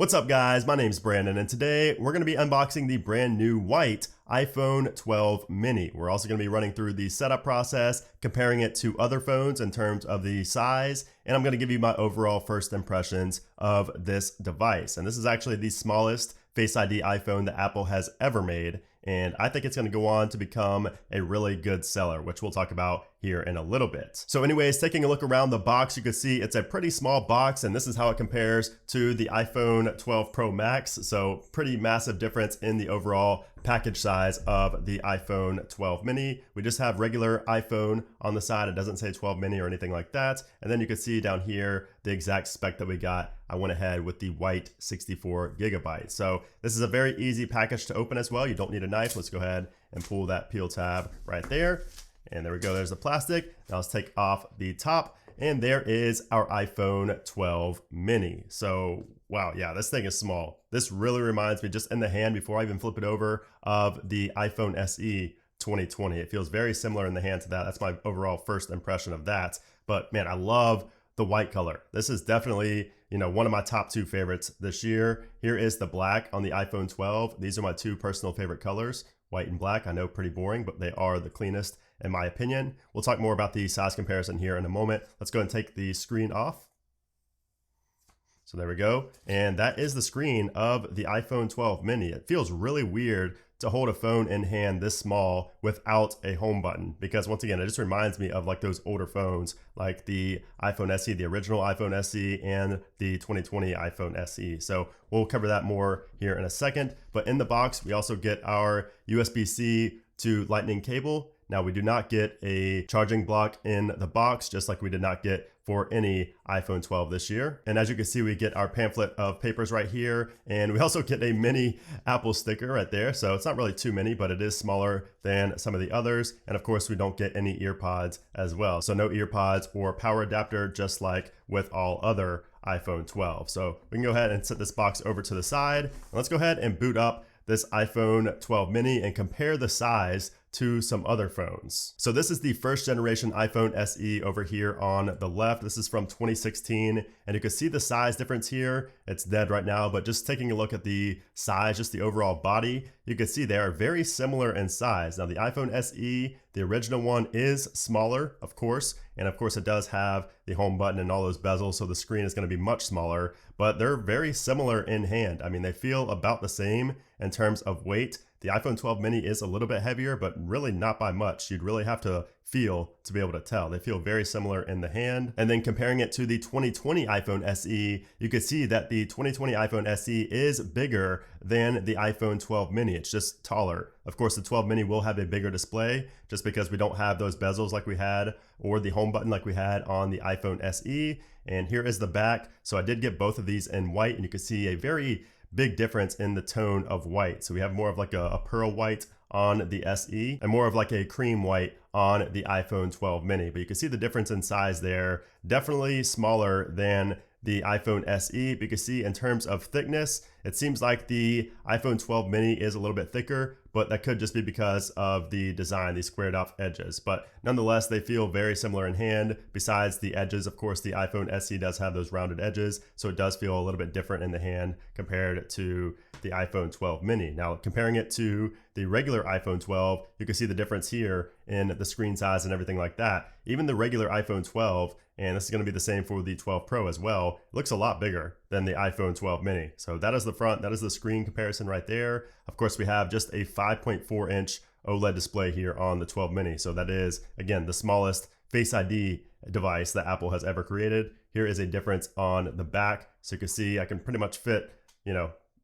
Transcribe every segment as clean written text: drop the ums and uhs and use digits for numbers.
What's up guys, my name's Brandon and today we're going to be unboxing the brand new white iPhone 12 mini. We're also going to be running through the setup process, comparing it to other phones in terms of the size, and I'm going to give you my overall first impressions of this device. And this is actually the smallest Face ID iPhone that Apple has ever made, and I think it's going to go on to become a really good seller, which we'll talk about here in a little bit. So anyways, taking a look around the box, you can see it's a pretty small box, and this is how it compares to the iPhone 12 Pro Max. So pretty massive difference in the overall package size of the iPhone 12 mini. We just have regular iPhone on the side. It doesn't say 12 mini or anything like that. And then you can see down here the exact spec that we got. I went ahead with the white 64 gigabytes. So this is a very easy package to open as well. You don't need a knife. Let's go ahead and pull that peel tab right there. And there we go, there's the plastic. Now let's take off the top, and there is our iPhone 12 mini. So wow, yeah, this thing is small. This really reminds me, just in the hand before I even flip it over, of the iPhone SE 2020. It feels very similar in the hand to that. That's my overall first impression of that. But man, I love the white color. This is definitely, one of my top two favorites this year. Here is the black on the iPhone 12. These are my two personal favorite colors, white and black. I know, pretty boring, but they are the cleanest in my opinion. We'll talk more about the size comparison here in a moment. Let's go and take the screen off. So there we go. And that is the screen of the iPhone 12 mini. It feels really weird to hold a phone in hand this small without a home button, because once again, it just reminds me of like those older phones, like the iPhone SE, the original iPhone SE, and the 2020 iPhone SE. So we'll cover that more here in a second. But in the box, we also get our USB-C to Lightning cable. Now, we do not get a charging block in the box, just like we did not get for any iPhone 12 this year. And as you can see, we get our pamphlet of papers right here, and we also get a mini Apple sticker right there. So it's not really too many, but it is smaller than some of the others. And of course, we don't get any ear pods as well. So no ear pods or power adapter, just like with all other iPhone 12. So we can go ahead and set this box over to the side. And let's go ahead and boot up this iPhone 12 mini and compare the size to some other phones. So this is the first generation iPhone SE over here on the left. This is from 2016, and you can see the size difference here. It's dead right now, but just taking a look at the size, just the overall body, you can see they are very similar in size. Now the iPhone SE, the original one, is smaller, of course, and of course it does have the home button and all those bezels, so the screen is going to be much smaller, but they're very similar in hand. I mean, they feel about the same in terms of weight. The iPhone 12 mini is a little bit heavier, but really not by much. You'd really have to feel to be able to tell. They feel very similar in the hand. And then comparing it to the 2020 iPhone SE, you can see that the 2020 iPhone SE is bigger than the iPhone 12 mini. It's just taller. Of course, the 12 mini will have a bigger display just because we don't have those bezels like we had, or the home button like we had on the iPhone SE. And here is the back. So I did get both of these in white, and you can see a very big difference in the tone of white. So we have more of like a pearl white on the SE and more of like a cream white on the iPhone 12 mini. But you can see the difference in size there. Definitely smaller than the iPhone SE. But you can see in terms of thickness, it seems like the iPhone 12 mini is a little bit thicker, but that could just be because of the design, these squared off edges. But nonetheless, they feel very similar in hand. Besides the edges, of course, the iPhone SE does have those rounded edges, so it does feel a little bit different in the hand compared to the iPhone 12 mini. Now, comparing it to the regular iPhone 12, you can see the difference here in the screen size and everything like that. Even the regular iPhone 12, and this is going to be the same for the 12 Pro as well, it looks a lot bigger than the iPhone 12 mini. So that is the front, that is the screen comparison right there. Of course, we have just a 5.4 inch OLED display here on the 12 mini. So that is, again, the smallest Face ID device that Apple has ever created. Here is a difference on the back. So you can see I can pretty much fit,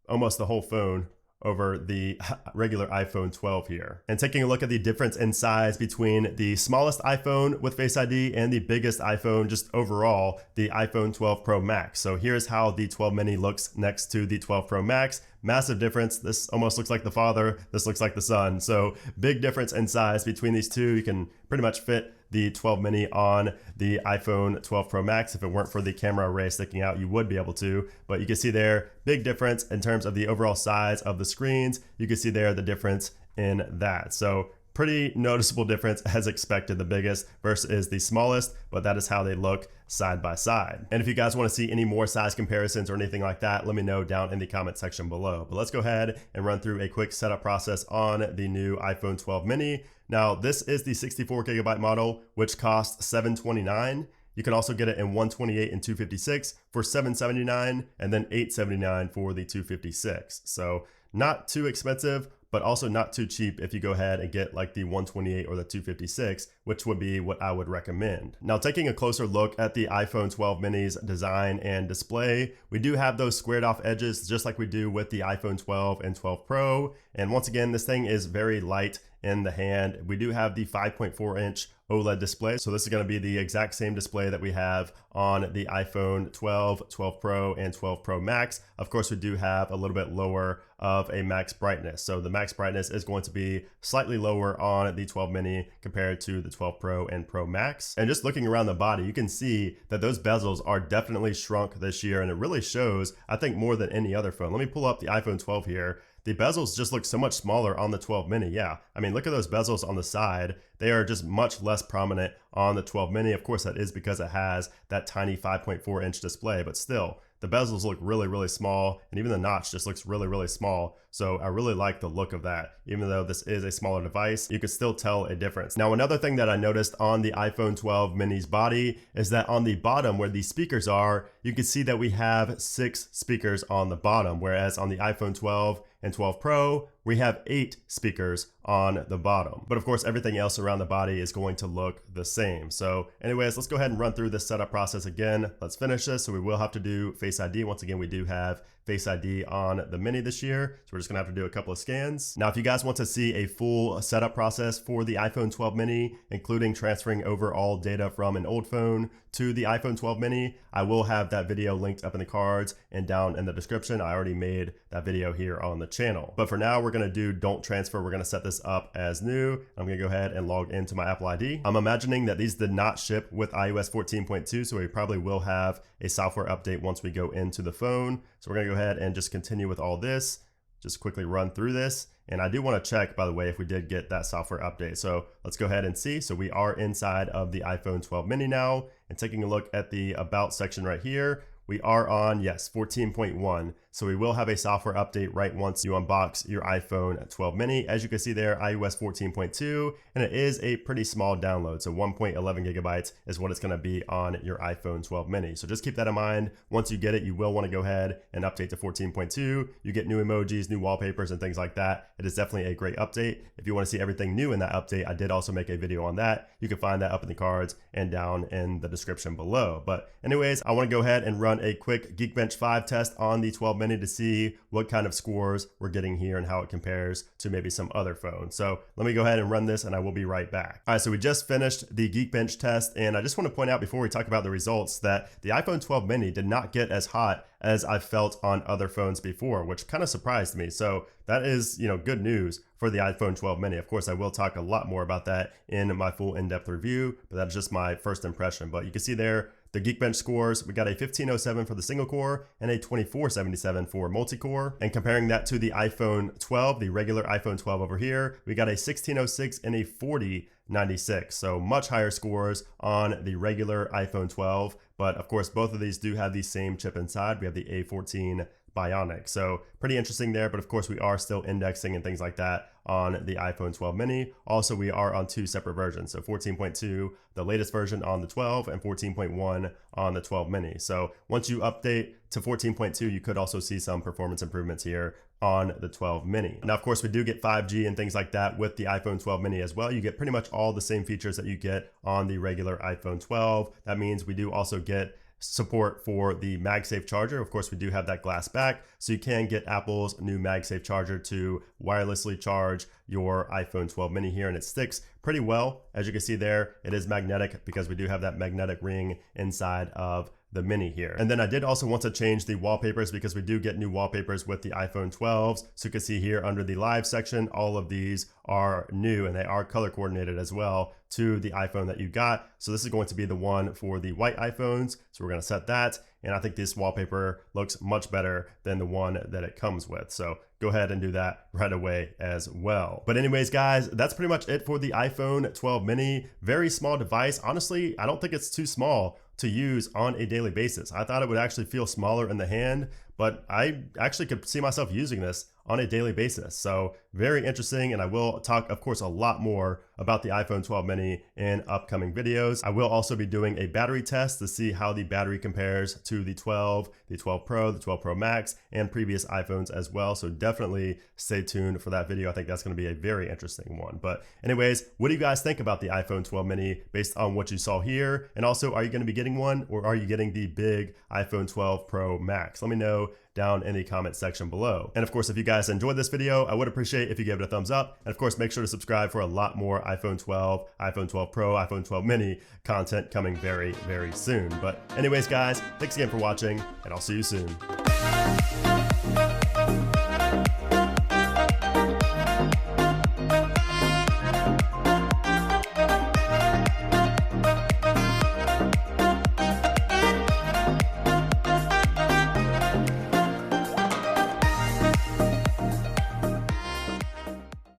almost the whole phone over the regular iPhone 12 here. And taking a look at the difference in size between the smallest iPhone with Face ID and the biggest iPhone just overall, the iPhone 12 Pro Max. So here's how the 12 mini looks next to the 12 Pro Max. Massive difference. This almost looks like the father. This looks like the son. So big difference in size between these two. You can pretty much fit the 12 mini on the iPhone 12 Pro Max. If it weren't for the camera array sticking out, you would be able to, but you can see there, big difference in terms of the overall size of the screens. You can see there the difference in that. So pretty noticeable difference as expected. The biggest versus the smallest, but that is how they look side by side. And if you guys want to see any more size comparisons or anything like that, let me know down in the comment section below. But let's go ahead and run through a quick setup process on the new iPhone 12 mini. Now, this is the 64 gigabyte model, which costs $729. You can also get it in 128 and 256 for $779, and then $879 for the 256. So not too expensive, but also not too cheap if you go ahead and get like the 128 or the 256, which would be what I would recommend. Now, taking a closer look at the iPhone 12 mini's design and display, we do have those squared off edges just like we do with the iPhone 12 and 12 Pro. And once again, this thing is very light in the hand. We do have the 5.4 inch OLED display. So this is going to be the exact same display that we have on the iPhone 12, 12 Pro, and 12 Pro Max. Of course, we do have a little bit lower of a max brightness. So the max brightness is going to be slightly lower on the 12 mini compared to the 12 Pro and Pro Max. And just looking around the body, you can see that those bezels are definitely shrunk this year. And it really shows, I think, more than any other phone. Let me pull up the iPhone 12 here. The bezels just look so much smaller on the 12 mini. Yeah, I mean, look at those bezels on the side. They are just much less prominent on the 12 mini. Of course, that is because it has that tiny 5.4 inch display, but still, the bezels look really, really small, and even the notch just looks really, really small. So I really like the look of that. Even though this is a smaller device, you can still tell a difference. Now, another thing that I noticed on the iPhone 12 mini's body is that on the bottom where these speakers are, you can see that we have 6 speakers on the bottom, whereas on the iPhone 12 and 12 Pro, we have 8 speakers on the bottom. But of course, everything else around the body is going to look the same. So anyways, let's go ahead and run through this setup process again. Let's finish this. So we will have to do Face ID. Once again, we do have Face ID on the mini this year. So we're just gonna have to do a couple of scans. Now, if you guys want to see a full setup process for the iPhone 12 mini, including transferring over all data from an old phone to the iPhone 12 mini, I will have that video linked up in the cards and down in the description. I already made that video here on the channel. But for now, we're gonna do don't transfer. We're gonna set this up as new. I'm gonna go ahead and log into my Apple ID. I'm imagining that these did not ship with iOS 14.2, so we probably will have a software update once we go into the phone. So we're gonna go ahead and just continue with all this. Just quickly run through this. And I do want to check, by the way, if we did get that software update. So let's go ahead and see. So we are inside of the iPhone 12 mini now, and taking a look at the About section right here, we are on, yes, 14.1. So we will have a software update right once you unbox your iPhone 12 mini. As you can see there, iOS 14.2, and it is a pretty small download. So 1.11 gigabytes is what it's gonna be on your iPhone 12 mini. So just keep that in mind. Once you get it, you will wanna go ahead and update to 14.2. You get new emojis, new wallpapers, and things like that. It is definitely a great update. If you wanna see everything new in that update, I did also make a video on that. You can find that up in the cards and down in the description below. But anyways, I wanna go ahead and run a quick GeekBench 5 test on the 12 mini to see what kind of scores we're getting here and how it compares to maybe some other phones. So let me go ahead and run this and I will be right back. All right, so we just finished the GeekBench test, and I just want to point out before we talk about the results that the iPhone 12 mini did not get as hot as I felt on other phones before, which kind of surprised me. So that is, good news for the iPhone 12 mini. Of course, I will talk a lot more about that in my full in-depth review, but that's just my first impression. But you can see there, the GeekBench scores, we got a 1507 for the single core and a 2477 for multi-core. And comparing that to the iPhone 12, the regular iPhone 12 over here, we got a 1606 and a 4096. So much higher scores on the regular iPhone 12. But of course, both of these do have the same chip inside. We have the A14 Bionic. So pretty interesting there, but of course we are still indexing and things like that on the iPhone 12 mini. Also, we are on 2 separate versions. So 14.2, the latest version on the 12, and 14.1 on the 12 mini. So once you update to 14.2, you could also see some performance improvements here on the 12 mini. Now, of course, we do get 5G and things like that with the iPhone 12 mini as well. You get pretty much all the same features that you get on the regular iPhone 12. That means we do also get support for the MagSafe charger. Of course, we do have that glass back, so you can get Apple's new MagSafe charger to wirelessly charge your iPhone 12 mini here, and it sticks pretty well. As you can see there, it is magnetic because we do have that magnetic ring inside of the mini here. And then I did also want to change the wallpapers because we do get new wallpapers with the iPhone 12s. So you can see here under the live section, all of these are new and they are color coordinated as well to the iPhone that you got. So this is going to be the one for the white iPhones. So we're going to set that. and I think this wallpaper looks much better than the one that it comes with. So go ahead and do that right away as well. But anyways, guys, that's pretty much it for the iPhone 12 mini. Very small device. Honestly, I don't think it's too small to use on a daily basis. I thought it would actually feel smaller in the hand, but I actually could see myself using this on a daily basis. So very interesting. And I will talk, of course, a lot more about the iPhone 12 mini in upcoming videos. I will also be doing a battery test to see how the battery compares to the 12, the 12 Pro, the 12 Pro Max, and previous iPhones as well. So definitely stay tuned for that video. I think that's going to be a very interesting one. But anyways, what do you guys think about the iPhone 12 mini based on what you saw here? And also, are you going to be getting one, or are you getting the big iPhone 12 Pro Max? Let me know down in the comment section below. And of course, if you guys enjoyed this video, I would appreciate if you gave it a thumbs up. And of course, make sure to subscribe for a lot more iPhone 12, iPhone 12 Pro, iPhone 12 mini content coming very, very soon. But anyways, guys, thanks again for watching, and I'll see you soon.